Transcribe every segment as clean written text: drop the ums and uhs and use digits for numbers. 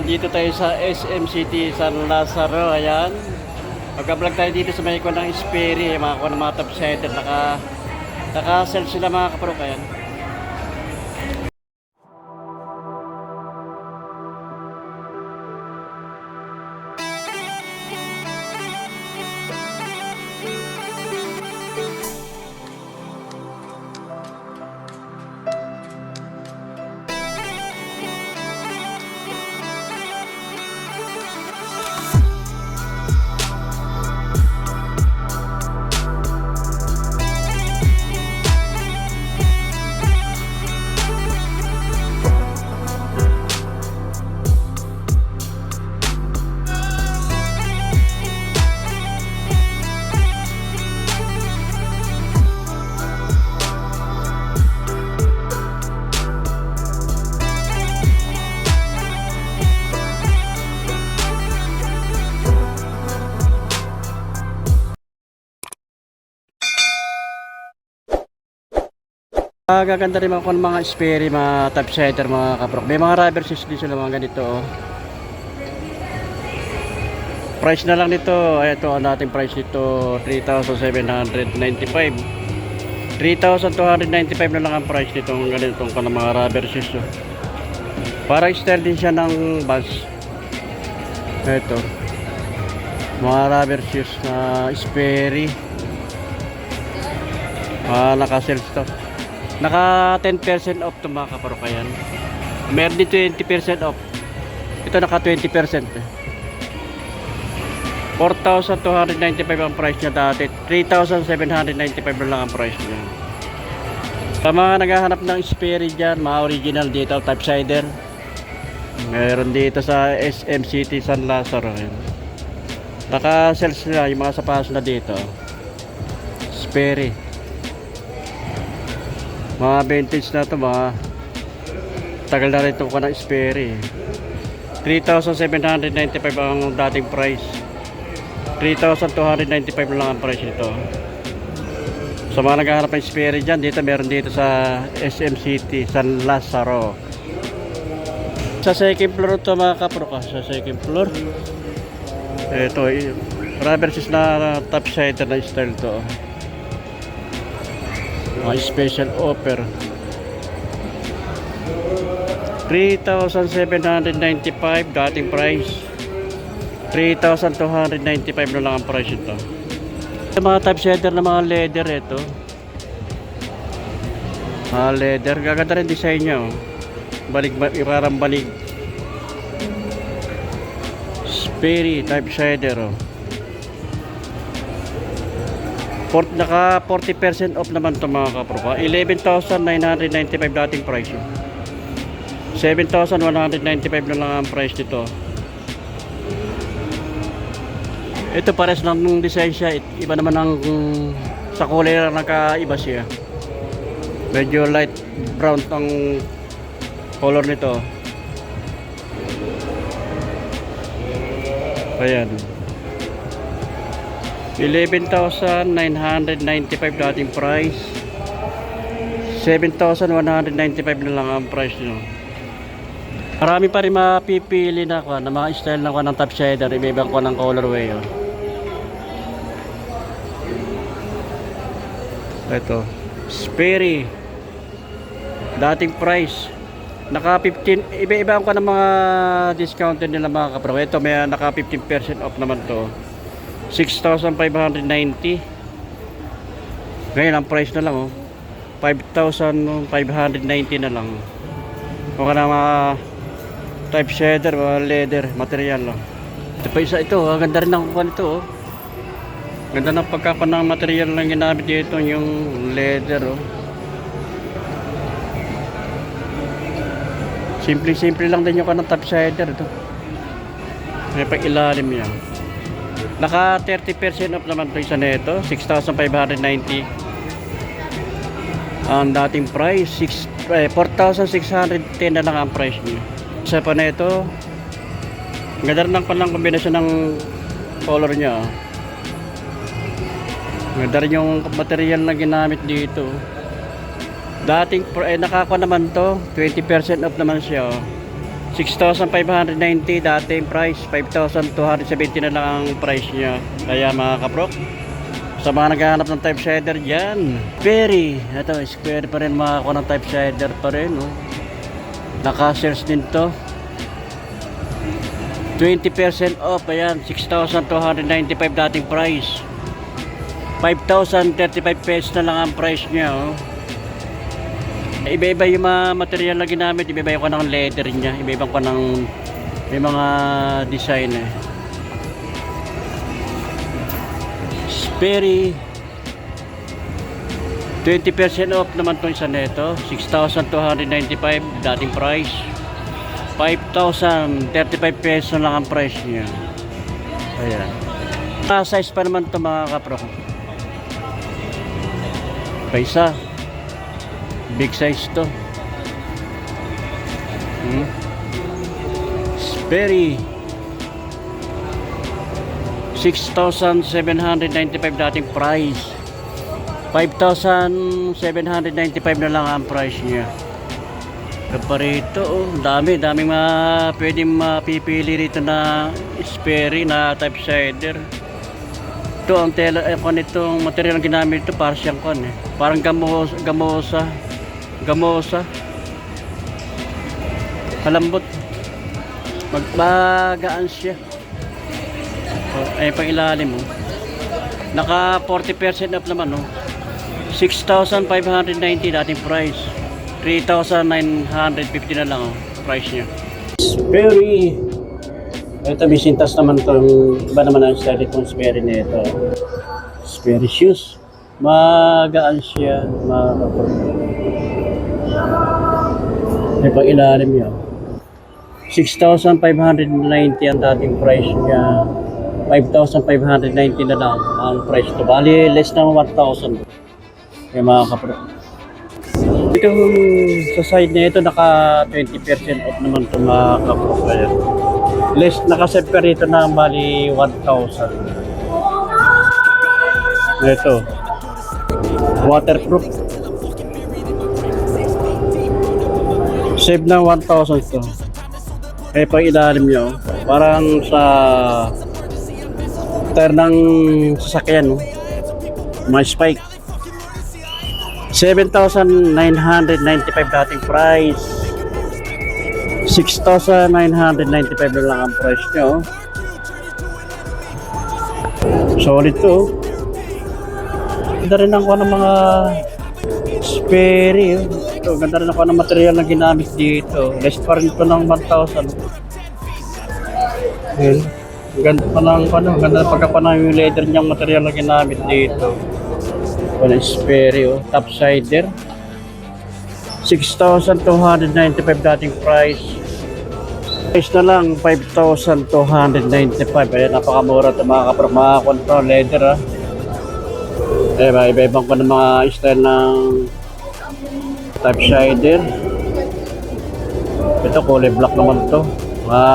Dito tayo sa SM City San Lazaro. Ayan. Magka-vlog tayo dito sa may kuha ng Sperry. Mga kuha ng mga top center. Naka-sell sila mga kaprok. Ayan. Gaganda rin mga, mga Sperry, mga top center, mga kaprok. May mga rubber shoes din sila mga ganito. Oh. Price na lang nito. Ito ang dating price nito, 3,795. 3,295 na lang ang price nito. Ganitong mga rubber shoes. Oh. Parang style din siya ng Vans. Ito. Mga rubber shoes na Sperry. Naka-sell stock. Naka 10% off to mga kaparok. Ayan. Meron din 20% off. Ito naka 20%. 4,295 ang price niya dati. 3,795 na lang ang price niya. Sa mga naghahanap ng Sperry dyan, mga original dito, type sider. Meron dito sa SM City San Lazaro. Ayan. Naka-sell sila yung mga sapatos na dito. Sperry. Mga vintage na to, mga tagal na rin ito ko ng Sperry. 3,795 ang dating price. 3,295 lang ang price nito. Sa mga naghahanap ng Sperry dyan, dito meron dito sa SM City San Lazaro. Sa second floor ito mga kaprok. Sa second floor ito, rubber shoes na top sider na style to. Mga special offer, 3,795 dating price. 3,295 na lang ang price ito. Mga type shader na mga leather ito. Mga leather, gaganda rin design nya. Oh. Balik, parang balik. Sperry type shader. Oh. Naka 40% off naman ito mga kapropa. 11,995 dating price. 7,195 na lang ang price nito. Ito pares lang ng design siya. Iba naman ang sa kulay lang nakaiba siya. Medyo light brown ang color nito. Ayan. 11,995 dating price. 7,195 na lang ang price nyo. Marami pa rin mapipili na ko na mga style na ko ng top shader. Iba-ibang ko ng colorway. Oh. Ito Sperry dating price. Naka 15. Iba-ibang ko ng mga discounted nila mga kapro. Ito may naka 15% off naman to. 6,590. Ngayon ang price na lang oh. 5,590 na lang. O ka na mga type shader, mga leather material oh. Ito pa isa ito, oh. Ganda rin ang kuha nito oh. Ganda ng pagkakuha ng material na ginamit dito, yung leather oh. Simple lang din yung kanang top shader ito. May pag-ilalim yan. Naka 30% off naman ito isa na ito, 6,590. Ang dating price 4,610 na lang ang price niya. Isa pa na ito, ganda rin palang kombinasyon ng color niya. Ganda rin yung material na ginamit dito. Dating nakakuha naman to, 20% off naman siya. 6,590 dating price, 5,270 na lang ang price niya. Kaya mga kaprok, sa mga naghahanap ng type shader dyan, Sperry, ito square pa rin, makakuha ng type shader pa rin, oh. Naka-sales din to, 20% off. Ayan, 6,295 dating price, 5,035 pesos na lang ang price niya, oh. Iba-iba yung mga material na ginamit, iba-iba ko ng leather niya, iba-iba ko ng may mga design eh. Sperry, 20% off naman itong isa nito, 6,295 dating price, 5,035 pesos lang ang price niya. Ayan, size pa naman ito mga kapro, paisa, big size to. Sperry, 6,795 dating price, 5,795 na lang ang price niya. Kaparito, oh, daming pwedeng mapipili rito na Sperry na type shader. Ito ang itong material na ginamit ito, para siyang parang gamosa. Malambot, magbagaan siya. Ay pang ilalim, oh. Naka 40% off naman, oh. 6,590 dating price, 3,950 na lang, oh, price niya. Sperry, ito bisintas naman itong iba naman ang style itong Sperry na ito. Sperry shoes, magaan siya, ay pang ilalim niya, 6,590 ang dating price niya, 5,590 na lang ang price to. Bali, less ng 1,000. Kaya mga kapro. Ito sa side na ito, naka 20% off naman ito mga kapro. Kaya less, naka-separate na bali 1,000. Ito, waterproof. Save na 1,000 ito. Kaya pang ilalim nyo, parang sa tire ng sasakyan, no? May spike. 7,995 dating price, 6,995 na lang ang price nyo. Solid to. Ganda rin ako ng mga Sperry, oh. Ito, ganda rin ako ng material na ginamit dito. Less pa rin ito ng 1,000. Well, ganda pa ng ganda pagkapanang yung leather niyang material na ginamit dito. Wala Sperry, oh. Topsider, 6,295 dating price. Price na lang 5,295. Ayan, napakamura ito mga kapro. Makakuha ito leather, ah. Iba-ibang ko ng mga style ng Topsider. Ito kulay black naman to,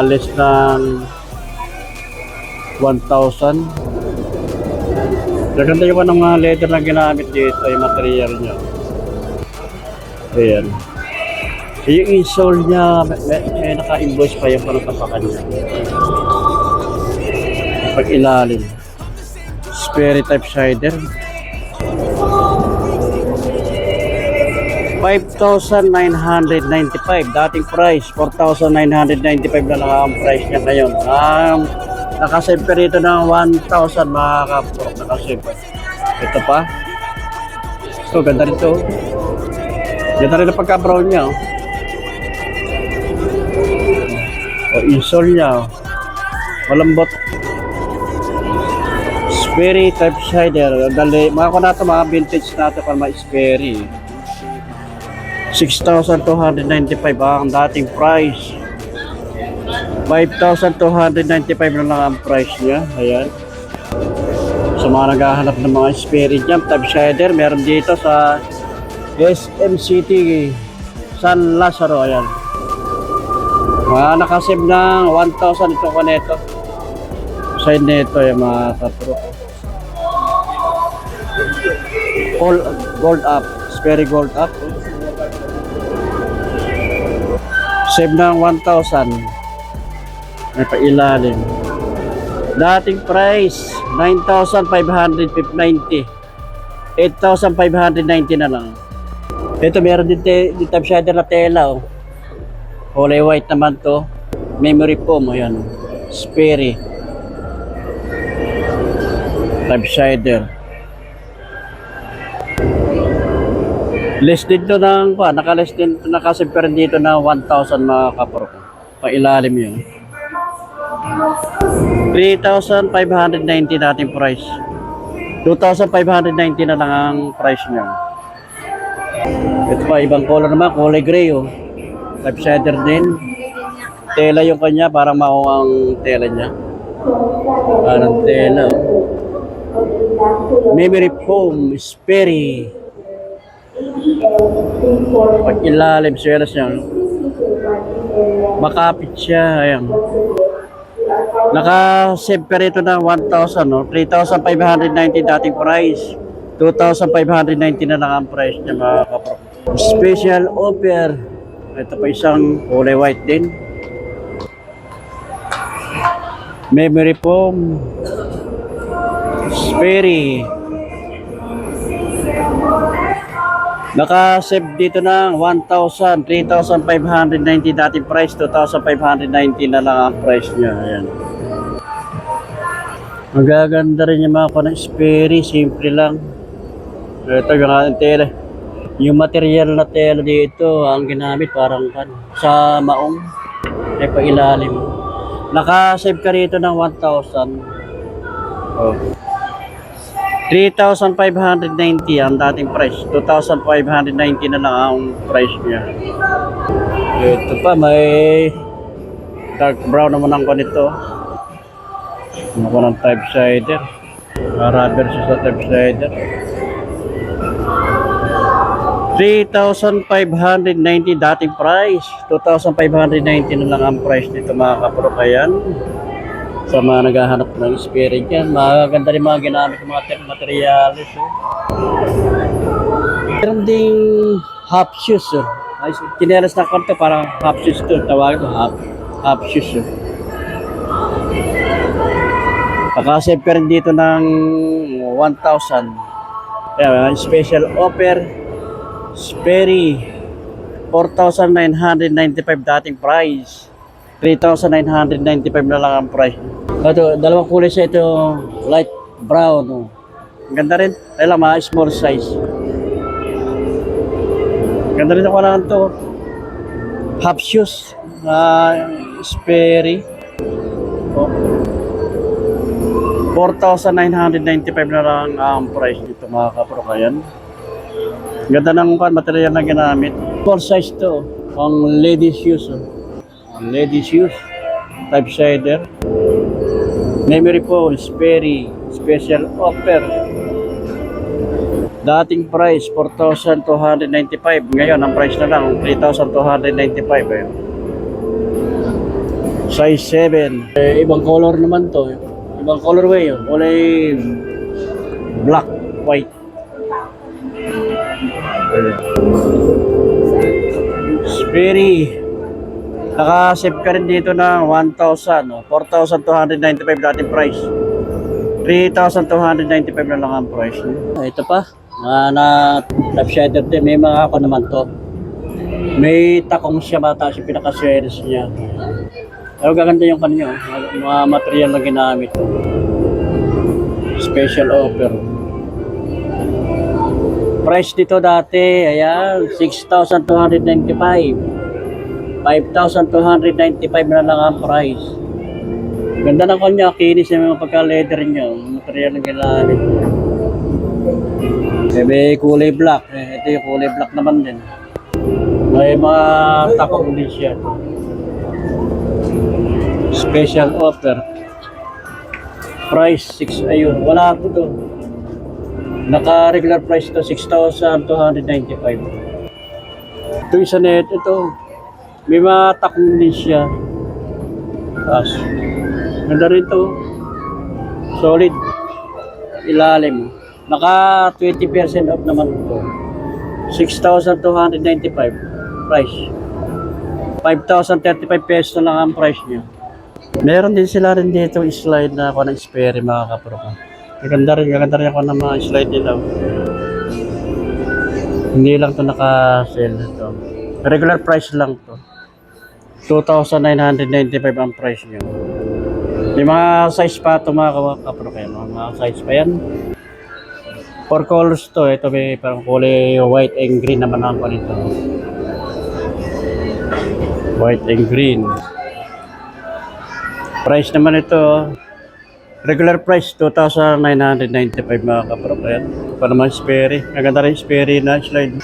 less ng 1,000. Gaganda yung ng mga leather na ginamit dito, yung material niya. Ayan. Yung insole niya, may naka-invoice pa yung panatapakan niya. Pag ilalim, Sperry Topsider, 5,995 dating price, 4,995 na lang ang price niya ngayon. Nakasave pa rito ng 1,000 mga kapro. Nakasave. Ito pa. Ito, ganda rin ito. Ganda rin ang pagka-brown niya, oh. O, insole niya, oh. Malambot. Sperry Topsider. Dali, makakuha na ito, mga vintage na ito para ma-Sperry. 6,295 ang dating price, 5,295 na lang ang price niya. Ayan. Sa mga naghahanap ng mga Sperry Jump Topsider, meron dito sa SM City San Lazaro. Ayan, nakasave ng 1,000 ito ko neto. Side nito yung mga kapro. Gold up, Sperry gold up, Save ng 1,000. May pailalim. Dating price, 9,590. 8,590 na lang. Ito meron din type shader na tela. Oh. Kulay white naman to. Memory foam. Ayan. Sperry. Type shader. Less din to ng, naka-less din, naka-save pa rin dito na 1,000 mga kapro ko. Pailalim yun. 3,590 dating price. 2,590 na lang ang price niya. Ito pa, ibang color naman, kulay gray oh. Type shader din. Tela yung kanya, parang mao ang tela niya. Parang tela oh. Memory foam, Sperry. Pag ilalim, swelas niya. Makapit siya, ayan. Naka-save pa rito ng 1,000, no? 3,590 dating price. 2,590 na lang ang price niya mga kapro. Special offer. Ito pa isang kulay white din. Memory foam. Sperry. Naka-save dito ng 1,000, 3,590 dating price, 2,590 na lang ang price niya. Ayan. Magaganda rin yung mga ng Sperry, simple lang. Ito yung ating tela. Yung material na tela dito, ang ginamit parang sa maong, ay pailalim. Naka-save ka rito ng 1,000. Oh. 3,590 ang dating price. 2,590 na lang ang price niya. Ito pa, may dark brown naman ang kanito. Ano ko ng type shader. Rubber siya sa type shader. 3,590 dating price. 2,590 na lang ang price nito mga kapro. Kayan. Sa mga naghahanap ng Sperry dyan, magaganda rin mga ginamit ng mga materials. Oh. Meron ding half shoes. Oh. Ay, kinelas na kanto, parang half shoes to. Tawagin ko, half shoes. Oh. Nakasave ka rin dito ng 1,000. Kaya, special offer, Sperry, 4,995 dating price. 3,995 na lang ang price. Ito, dalawang kulay siya. Ito, light brown. Oh. Ganda rin. Ay lang, mga small size. Ganda rin ako lang ito. Half shoes. Sperry. Oh. 4,995 na lang ang price dito mga kapro-kayan. Ganda ng material na ginamit. Small size to. Ang ladies shoes. Oh. Ladies shoes, type shader, memory foam, Sperry, special offer. Dating price 4,295. Ngayon ang price na lang 3,295. Eh. Size 7. Ibang color naman to. Ibang colorway yun. Kulay black, white. Sperry. Naka-save ka rin dito ng 1,000, no? 4,295 dating price. 3,295 na lang ang price. Ito pa, na top shader din. May mga ako naman to. May takong siya mataas yung pinaka-series niya. Pero gaganda yung kanyo, mga material na ginamit. Special offer. Price dito dati, ayan, 6,295. 5,295 na lang ang price. Ganda ng kanya, kinis yung mga pagka-leather niya, material na ginamit. May kulay black, ito yung kulay black naman din. May mga takong din siya. Special offer. Price 6, ayun, wala ko to. Naka-regular price to 6,295. Ito isa net, ito. May mga takong din siya. Tapos, ganda rin to. Solid. Ilalim. Naka 20% off naman ito. 6,295 price. 5,035 pesos na lang ang price niya. Meron din sila rin dito slide na ako ng Sperry mga kapro ko. Maganda rin ako ng mga slide nila. Hindi lang to naka-sale to. Regular price lang to. 2,995 ang price niya. May mga size pa ito mga kapro kayo. Mga size pa yan. 4 colors to. Ito may parang kulay white and green naman ang nito. White and green. Price naman ito, regular price 2,995 mga kapro. Ayan, pa naman Sperry. Maganda rin Sperry na slide.